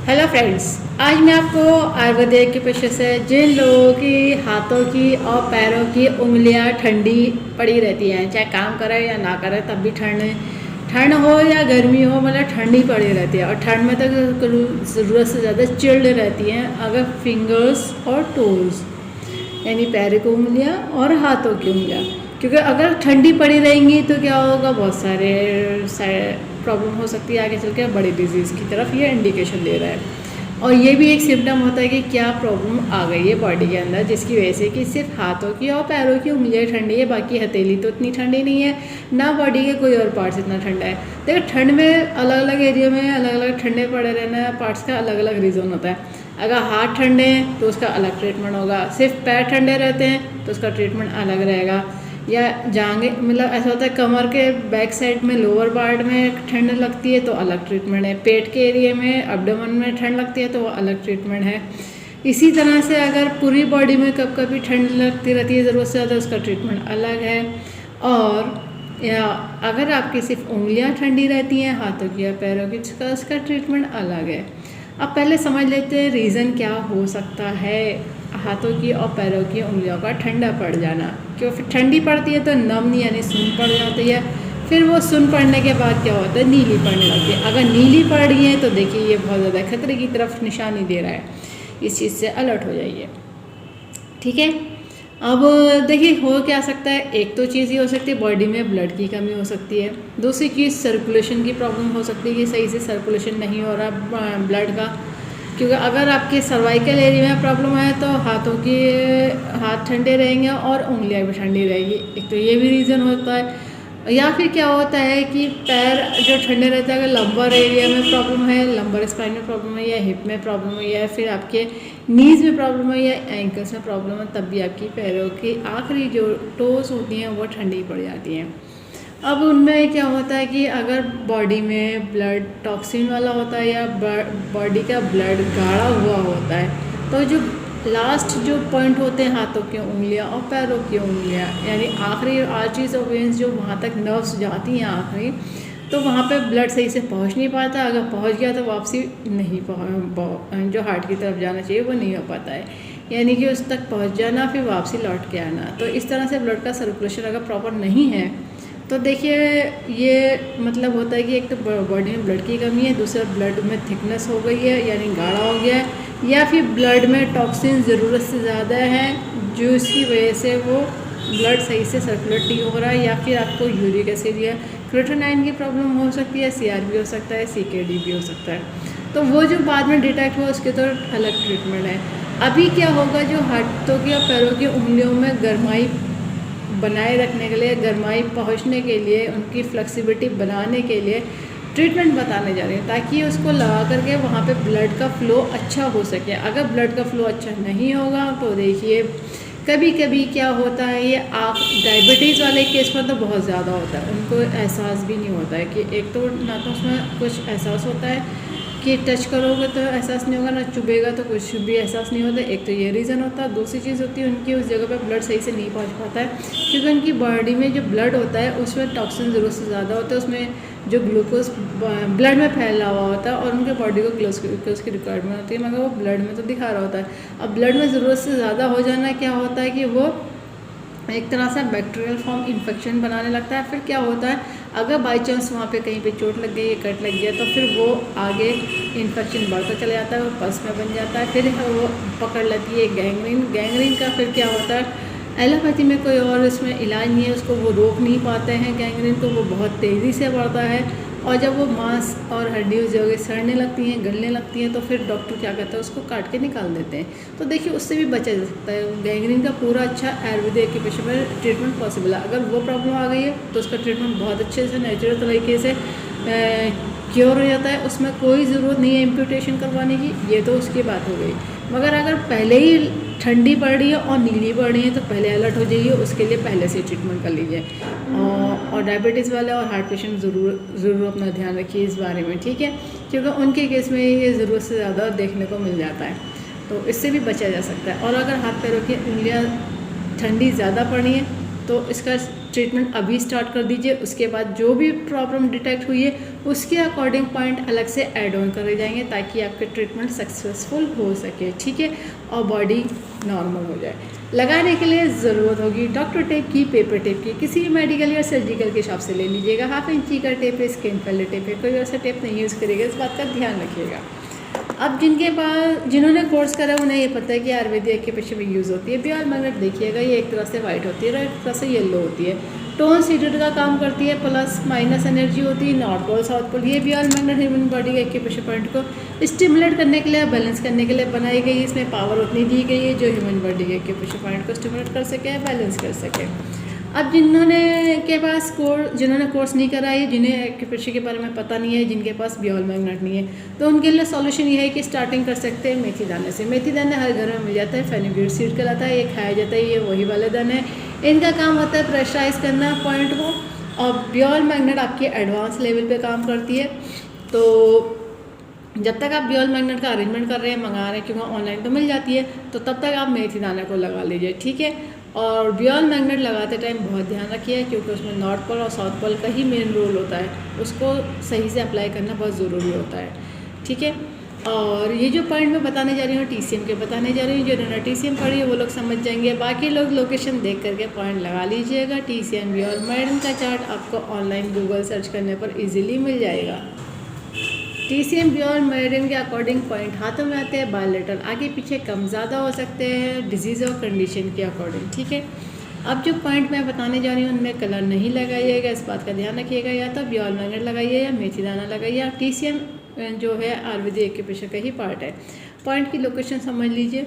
Hello friends, आज मैं आपको आयुर्वेदिक के पेशे से जिन लोगों की हाथों की और पैरों की उंगलियां ठंडी पड़ी रहती हैं, चाहे काम करें या ना करें तब भी ठंड हो या गर्मी हो, मतलब ठंडी पड़ी रहती है। और ठंड में तो ज़रूरत से ज़्यादा चिल्ड रहती हैं अगर फिंगर्स और टोज यानी पैर की उंगलियां और हाथों की उंगलियां, क्योंकि अगर ठंडी पड़ी रहेंगी तो क्या होगा, बहुत सारे प्रॉब्लम हो सकती है आगे चल के, बड़ी डिजीज़ की तरफ ये इंडिकेशन दे रहा है। और ये भी एक सिम्टम होता है कि क्या प्रॉब्लम आ गई है बॉडी के अंदर, जिसकी वजह से कि सिर्फ हाथों की और पैरों की उंगलियां ठंडी है, बाकी हथेली तो इतनी ठंडी नहीं है, ना बॉडी के कोई और पार्ट्स इतना ठंडा है। देखो, ठंड में अलग अलग एरिया में अलग अलग ठंडे पड़े रहना पार्ट्स का अलग अलग रीज़न होता है। अगर हाथ ठंडे हैं तो उसका अलग ट्रीटमेंट होगा, सिर्फ पैर ठंडे रहते हैं तो उसका ट्रीटमेंट अलग रहेगा। या जांघें, मतलब ऐसा होता है कमर के बैक साइड में लोअर पार्ट में ठंड लगती है तो अलग ट्रीटमेंट है, पेट के एरिया में एब्डोमेन में ठंड लगती है तो वो अलग ट्रीटमेंट है। इसी तरह से अगर पूरी बॉडी में कब कभी ठंड लगती रहती है ज़रूरत से ज़्यादा, उसका ट्रीटमेंट अलग है। और या अगर आपकी सिर्फ उंगलियां ठंडी रहती हैं हाथों की या पैरों की, उसका ट्रीटमेंट अलग है। अब पहले समझ लेते हैं रीज़न क्या हो सकता है हाथों की और पैरों की उंगलियों का ठंडा पड़ जाना। क्यों फिर ठंडी पड़ती है तो नम यानी सुन पड़ जाती है, फिर वो सुन पड़ने के बाद क्या होता है, नीली पड़ने लगती है। अगर नीली पड़ रही है तो देखिए ये बहुत ज़्यादा खतरे की तरफ निशानी दे रहा है, इस चीज़ से अलर्ट हो जाइए। ठीक है, अब देखिए हो क्या सकता है, एक तो चीज़ ये हो सकती है बॉडी में ब्लड की कमी हो सकती है, दूसरी चीज़ सर्कुलेशन की प्रॉब्लम हो सकती है कि सही से सर्कुलेशन नहीं हो रहा ब्लड का। क्योंकि अगर आपके सर्वाइकल एरिया में प्रॉब्लम है तो हाथ ठंडे रहेंगे और उंगलियां भी ठंडी रहेगी, एक तो ये भी रीज़न होता है। या फिर क्या होता है कि पैर जो ठंडे रहते हैं, अगर लंबर एरिया में प्रॉब्लम है, लंबर स्पाइन में प्रॉब्लम है, या हिप में प्रॉब्लम है, या फिर आपके नीज में प्रॉब्लम है, या एंकल्स में प्रॉब्लम है, तब भी आपकी पैरों की आखिरी जो टोस होती हैं वो ठंडी पड़ जाती हैं। अब उनमें क्या होता है कि अगर बॉडी में ब्लड टॉक्सिन वाला होता है या बॉडी का ब्लड गाढ़ा हुआ होता है, तो जो लास्ट जो पॉइंट होते हैं हाथों की उंगलियां और पैरों की उंगलियां, यानी आखिरी आर्टरीज और वेन्स जो वहाँ तक नर्व्स जाती हैं आखिरी, तो वहाँ पे ब्लड सही से पहुँच नहीं पाता। अगर पहुँच गया तो वापसी नहीं जो हार्ट की तरफ जाना चाहिए वो नहीं हो पाता है, यानी कि उस तक पहुँच जाना फिर वापसी लौट के आना। तो इस तरह से ब्लड का सर्कुलेशन अगर प्रॉपर नहीं है तो देखिए ये मतलब होता है कि एक तो बॉडी में ब्लड की कमी है, दूसरा ब्लड में थिकनेस हो गई है यानी गाढ़ा हो गया है, या फिर ब्लड में टॉक्सिन ज़रूरत से ज़्यादा है जो इसकी वजह से वो ब्लड सही से सर्कुलेट नहीं हो रहा है, या फिर आपको यूरिक एसिड या क्रिएटिनिन की प्रॉब्लम हो सकती है, CRP हो सकता है, CKD भी हो सकता है। तो वो जो बाद में डिटेक्ट हुआ उसके तो अलग ट्रीटमेंट है। अभी क्या होगा, जो हाथों की और पैरों की उंगलियों में गर्माई बनाए रखने के लिए, गर्माई पहुंचने के लिए, उनकी फ्लेक्सिबिलिटी बनाने के लिए ट्रीटमेंट बताने जा रहे हैं, ताकि उसको लगा करके वहाँ पे ब्लड का फ़्लो अच्छा हो सके। अगर ब्लड का फ़्लो अच्छा नहीं होगा तो देखिए कभी कभी क्या होता है, ये आप डायबिटीज़ वाले केस में तो बहुत ज़्यादा होता है, उनको एहसास भी नहीं होता है कि एक तो ना तो उसमें कुछ एहसास होता है कि टच करोगे तो एहसास नहीं होगा, ना चुभेगा तो कुछ भी एहसास नहीं होता, एक तो ये रीज़न होता है। दूसरी चीज़ होती है उनकी उस जगह पे ब्लड सही से नहीं पहुंच पाता है, क्योंकि उनकी बॉडी में जो ब्लड होता है उसमें टॉक्सिन ज़रूरत से ज़्यादा होता है, उसमें जो ग्लूकोज ब्लड में फैला हुआ होता है और उनके बॉडी को ग्लूकोज की रिक्वायरमेंट होती है, मगर वो ब्लड में तो दिखा रहा होता है। अब ब्लड में ज़रूरत से ज़्यादा हो जाना क्या होता है कि वो एक तरह से बैक्टीरियल फॉर्म इन्फेक्शन बनाने लगता है। फिर क्या होता है, अगर बाई चांस वहाँ पे कहीं पे चोट लग गई, कट लग गया, तो फिर वो आगे इन्फेक्शन बढ़ता चला जाता है, वो पस में बन जाता है, फिर वो पकड़ लेती है गैंग्रीन का फिर क्या होता है, एलोपैथी में कोई और इसमें इलाज नहीं है, उसको वो रोक नहीं पाते हैं गैंग्रीन को, वो बहुत तेज़ी से बढ़ता है, और जब वो मांस और हड्डी उस जगह सड़ने लगती हैं, गलने लगती हैं, तो फिर डॉक्टर क्या कहता है, उसको काट के निकाल देते हैं। तो देखिए उससे भी बचा जा सकता है। गैंग्रीन का पूरा अच्छा आयुर्वेदिक के पेशे में ट्रीटमेंट पॉसिबल है। अगर वो प्रॉब्लम आ गई है तो उसका ट्रीटमेंट बहुत अच्छे से नेचुरल तरीके से क्योर हो जाता है, उसमें कोई ज़रूरत नहीं है इम्प्यूटेशन करवाने की, ये तो उसकी बात हो गई। मगर अगर पहले ही ठंडी पड़ रही है और नीली पड़ रही है तो पहले अलर्ट हो जाइए, उसके लिए पहले से ट्रीटमेंट कर लीजिए। और डायबिटीज़ वाले और हार्ट पेशेंट ज़रूर अपना ध्यान रखिए इस बारे में, ठीक है, क्योंकि उनके केस में ये ज़रूरत से ज़्यादा देखने को मिल जाता है, तो इससे भी बचा जा सकता है। और अगर हाथ पैरों की उंगलियाँ ठंडी ज़्यादा पड़ी है तो इसका ट्रीटमेंट अभी स्टार्ट कर दीजिए, उसके बाद जो भी प्रॉब्लम डिटेक्ट हुई है उसके अकॉर्डिंग पॉइंट अलग से ऐड ऑन करे जाएंगे ताकि आपके ट्रीटमेंट सक्सेसफुल हो सके, ठीक है, और बॉडी नॉर्मल हो जाए। लगाने के लिए ज़रूरत होगी डॉक्टर टेप की, पेपर टेप की, किसी भी मेडिकल या सर्जिकल के शॉप से ले लीजिएगा। 1/2 इंची का टेप है, स्किन वाले टेप है, कोई वैसा टेप नहीं यूज़ करेगा, इस बात का ध्यान रखिएगा। अब जिन्होंने कोर्स करा उन्हें ये पता है कि आयुर्वेदिक एक्यूप्रेशर में यूज़ होती है। बियॉल मैग्नेट देखिएगा, ये एक तरह से वाइट होती है और एक तरह से येलो होती है। टोन सीडेड का काम करती है, प्लस माइनस एनर्जी होती है, नॉर्थ पोल साउथ पोल। ये बियॉल मैग्नेट ह्यूमन बॉडी के एक्यूप्रेशर पॉइंट को स्टिमुलेट करने के लिए, बैलेंस करने के लिए बनाई गई है। इसमें पावर उतनी दी गई है जो ह्यूमन बॉडी के एक्यूप्रेशर पॉइंट को स्टिमुलेट कर सके, बैलेंस कर सके। अब जिन्होंने कोर्स नहीं करा है, जिन्हें एक्यूप्रेशर के बारे में पता नहीं है, जिनके पास बियॉल मैग्नेट नहीं है, तो उनके लिए सॉल्यूशन ये है कि स्टार्टिंग कर सकते हैं मेथी दाने से। मेथी दाना हर घर में मिल जाता है, फेनुग्रीक सीड कहलाता है, ये खाया जाता है, ये वही वाले दाने हैं। इनका काम होता है प्रेशराइज करना पॉइंट को, और बियॉल मैग्नेट आपके एडवांस लेवल पे काम करती है। तो जब तक आप बियॉल मैग्नेट का अरेंजमेंट कर रहे हैं, मंगा रहे हैं, क्योंकि ऑनलाइन तो मिल जाती है, तो तब तक आप मेथी दाने को लगा लीजिए, ठीक है। और बियॉल मैग्नेट लगाते टाइम बहुत ध्यान रखिए, क्योंकि उसमें नॉर्थ पोल और साउथ पोल का ही मेन रोल होता है, उसको सही से अप्लाई करना बहुत ज़रूरी होता है, ठीक है। और ये जो पॉइंट मैं बताने जा रही हूँ TCM के बताने जा रही हूँ, जिन्होंने TCM पढ़ी है वो लोग समझ जाएंगे। बाकी लोग लोकेशन देख करके पॉइंट लगा लीजिएगा। TCM बियॉल मैग्नेट का चार्ट आपको ऑनलाइन गूगल सर्च करने पर ईजिली मिल जाएगा। TCM बियॉल मैग्नेट के अकॉर्डिंग पॉइंट हाथों में आते हैं, बायलेटरल आगे पीछे कम ज़्यादा हो सकते हैं डिजीज़ और कंडीशन के अकॉर्डिंग, ठीक है। अब जो पॉइंट मैं बताने जा रही हूँ उनमें कलर नहीं लगाइएगा, इस बात का ध्यान रखिएगा। या तो बियॉल मैग्नेट लगाइए या मेथी दाना लगाइए। TCM जो है आयुर्वेदिक एक्यूप्रेशर का ही पार्ट है। पॉइंट की लोकेशन समझ लीजिए,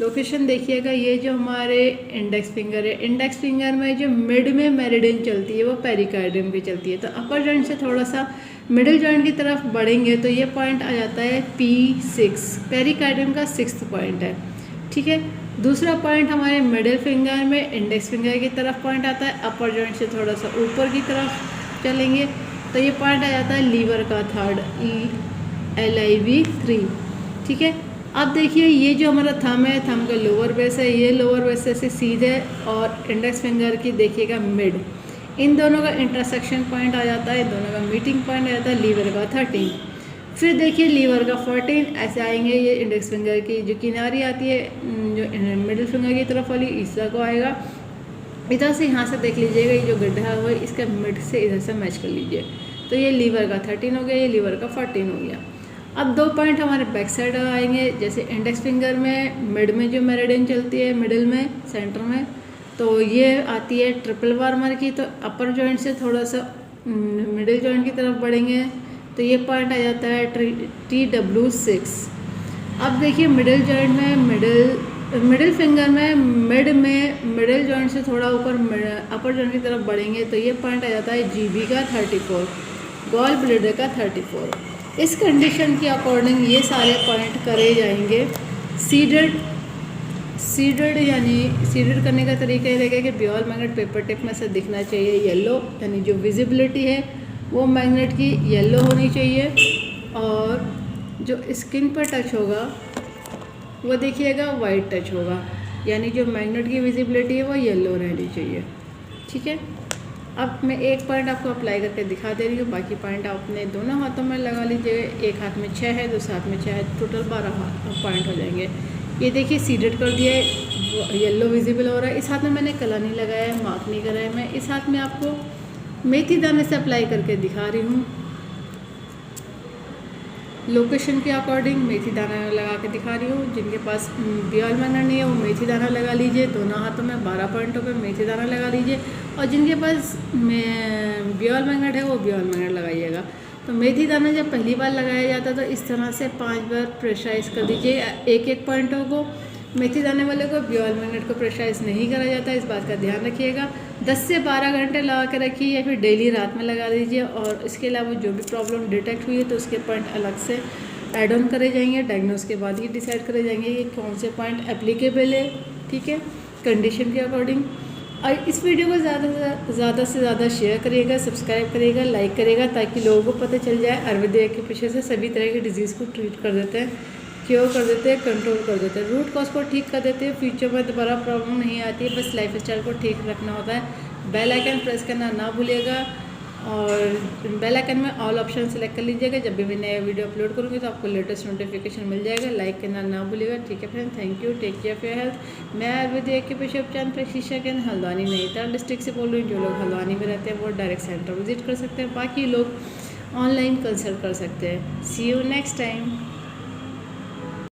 लोकेशन देखिएगा। ये जो हमारे इंडेक्स फिंगर है, इंडेक्स फिंगर में जो मिड में मेरिडियन चलती है वो पेरिकार्डियम की चलती है। तो अपर जॉइंट से थोड़ा सा मिडिल जॉइंट की तरफ बढ़ेंगे तो ये पॉइंट आ जाता है P6, पेरिकार्डियम का 6th पॉइंट है, ठीक है। दूसरा पॉइंट हमारे मिडिल फिंगर में इंडेक्स फिंगर की तरफ पॉइंट आता है। अपर जॉइंट से थोड़ा सा ऊपर की तरफ चलेंगे तो ये पॉइंट आ जाता है लीवर का 3rd LIV3, ठीक है। अब देखिए ये जो हमारा थंब है, थंब का लोअर बेस है, ये लोअर बेस से सीधे, और इंडेक्स फिंगर की देखिएगा मिड, इन दोनों का इंटरसेक्शन पॉइंट आ जाता है, इन दोनों का मीटिंग पॉइंट आ जाता है लीवर का 13। फिर देखिए लीवर का 14, ऐसे आएंगे। ये इंडेक्स फिंगर की जो किनारी आती है, जो मिडिल फिंगर की तरफ वाली, इस तरह को आएगा। इधर से यहाँ से देख लीजिएगा, ये जो गड्ढा हुआ है इसका मिड से इधर से मैच कर लीजिए, तो ये लीवर का 13 हो गया, ये लीवर का 14 हो गया। अब 2 पॉइंट हमारे बैक साइड आएंगे, जैसे इंडेक्स फिंगर में मिड में जो मेरिडियन चलती है, मिडिल में, सेंटर में, तो ये आती है ट्रिपल वार्मर की। तो अपर जॉइंट से थोड़ा सा मिडिल जॉइंट की तरफ बढ़ेंगे तो ये पॉइंट आ जाता है TW6। अब देखिए मिडिल जॉइंट में, मिडिल फिंगर में मिडिल जॉइंट से थोड़ा ऊपर अपर जॉइंट की तरफ बढ़ेंगे तो ये पॉइंट आ जाता है GB का 34, गॉल ब्लैडर का 34। इस कंडीशन के अकॉर्डिंग ये सारे पॉइंट करे जाएंगे। सीडेड यानी सीडेड करने का तरीका ये रहेगा कि बियॉल मैग्नेट पेपर टिप में से दिखना चाहिए येलो, यानी जो विजिबिलिटी है वो मैग्नेट की येलो होनी चाहिए, और जो स्किन पर टच होगा वो देखिएगा वाइट टच होगा, यानी जो मैग्नेट की विजिबिलिटी है वो येलो रहनी चाहिए, ठीक है। अब मैं एक पॉइंट आपको अप्लाई करके दिखा दे रही हूँ, बाकी पॉइंट आप अपने दोनों हाथों में लगा लीजिएगा। एक हाथ में 6 है, दूसरे हाथ में 6 है, टोटल 12 पॉइंट हो जाएंगे। ये देखिए सीडेड कर दिया है, येलो विजिबल हो रहा है। इस हाथ में मैंने कलर नहीं लगाया है, मार्क नहीं करा है। मैं इस हाथ में आपको मेथी दाने से अप्लाई करके दिखा रही हूँ। लोकेशन के अकॉर्डिंग मेथी दाना लगा के दिखा रही हूँ। जिनके पास बियॉल मैग्नेट नहीं है वो मेथी दाना लगा लीजिए, दोनों हाथों में 12 पॉइंटों पे मेथी दाना लगा लीजिए, और जिनके पास बियॉल मैग्नेट है वो बियॉल मैग्नेट लगाइएगा। तो मेथी दाना जब पहली बार लगाया जाता है तो इस तरह से 5 बार प्रेशराइज कर दीजिए एक पॉइंटों को। मेथी दाने वाले को बियॉल मैग्नेट को प्रेशराइज नहीं करा जाता, इस बात का ध्यान रखिएगा। 10 से 12 घंटे लगा के रखिए, या फिर डेली रात में लगा दीजिए। और इसके अलावा जो भी प्रॉब्लम डिटेक्ट हुई है तो उसके पॉइंट अलग से ऐड ऑन करे जाएंगे। डायग्नोस के बाद ही डिसाइड करे जाएंगे कि कौन से पॉइंट एप्लीकेबल है, ठीक है, कंडीशन के अकॉर्डिंग। और इस वीडियो को ज़्यादा से ज़्यादा शेयर करिएगा, सब्सक्राइब करिएगा, लाइक करिएगा, ताकि लोगों को पता चल जाए आयुर्वेदिक के पीछे से सभी तरह की डिजीज़ को ट्रीट कर देते हैं, क्योर कर देते हैं, कंट्रोल कर देते हैं, रूट कॉज को ठीक कर देते हैं। फ्यूचर में दोबारा प्रॉब्लम नहीं आती है, बस लाइफ स्टाइल को ठीक रखना होता है। बेल आइकन प्रेस करना ना भूलिएगा, और बेल आइकन में ऑल ऑप्शन सेलेक्ट कर लीजिएगा। जब भी मैं नया वीडियो अपलोड करूँगी तो आपको लेटेस्ट नोटिफिकेशन मिल जाएगा। लाइक करना ना भूलिएगा। ठीक है friend, thank you, take care of your health. मैं आयुर्वेदिक के पेशे उपचार प्रशिक्षक हल्द्वानी नैनीताल डिस्ट्रिक्ट से बोल रही हूँ। जो लोग हल्द्वानी में रहते हैं वो डायरेक्ट सेंटर विजिट कर सकते हैं, बाकी लोग ऑनलाइन कंसल्ट कर सकते हैं। सी यू नेक्स्ट टाइम।